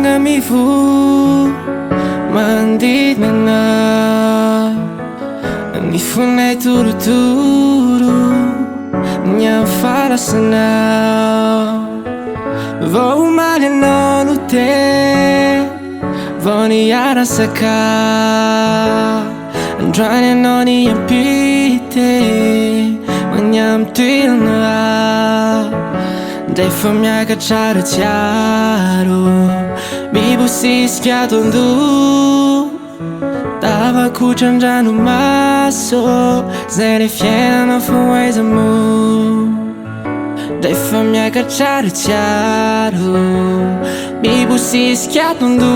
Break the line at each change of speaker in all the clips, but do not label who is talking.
angamivu mandidina ny fonay torotoro ny am'farasana vao omaly anao no te vao niarasaka androany anao ny ampite magnamtoerana ndray fa miakatra ratsiaro mibosisika tondo tavakotrandrandomaso zay le fiainana foaizamo ndray fa miakatra ratsiaro mibosisika tondo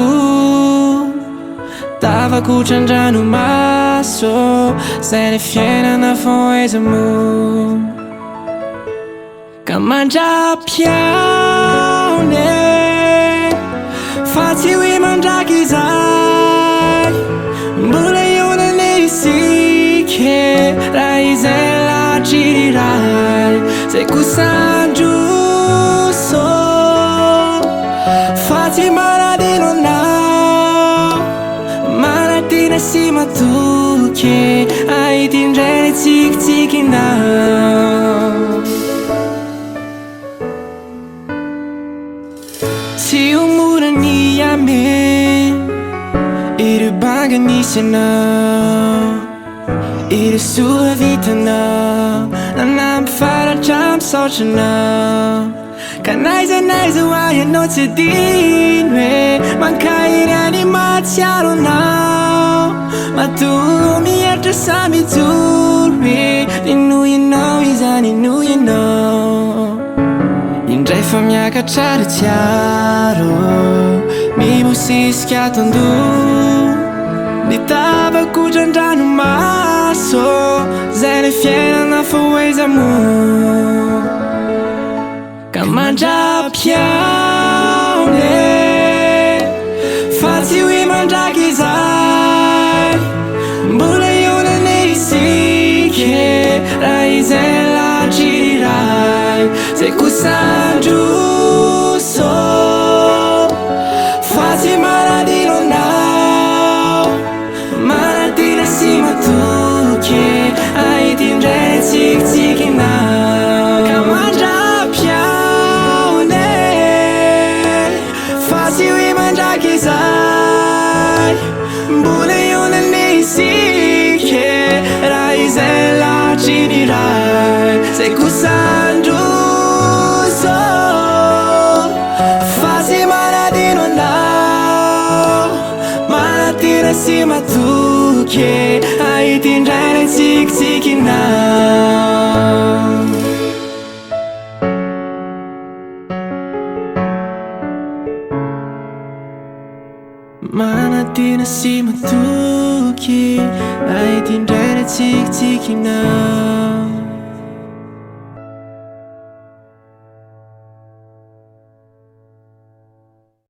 tavakotrandrandomaso zay le fiainana foaizamo ka mandra-piaone fa tsy hoe mandraky izay mbola ionany isike raha izay latry riray zay kosandroso fa tsy manadino anao manadina sy matoky ahitindray ny tsikitsikinao tsy omorany amen ireo banga nisy anao ireo soa vitanao nanampyfaratra misaotra anao ka naizanaiza hoahy anao tsy adino hoe mankairy any mahatsiaro anao matoa miheritra samijoro hoe ninoy anao izany inoy anao indray fa miakatra ratsiaro mibosisika tondo ny tavakotrandrandomaso zay le fiainana foaizamo ka mandra-piaone fa tsy hoe mandraky izay mbola ionany isike raha izay latry riray zay kosandroso fa tsy manadino anao manadina sy matoky ahitindray ny tsikitsikinao ka mandra-piaone fa tsy hoe mandraky izay mbola ionany isike raha izay latry riray zay kosandroso fa tsy manadino anao manadina sy matoky ahitindray ny tsikitsikinao manadina sy matoky ahitindray ny tsikitsikinao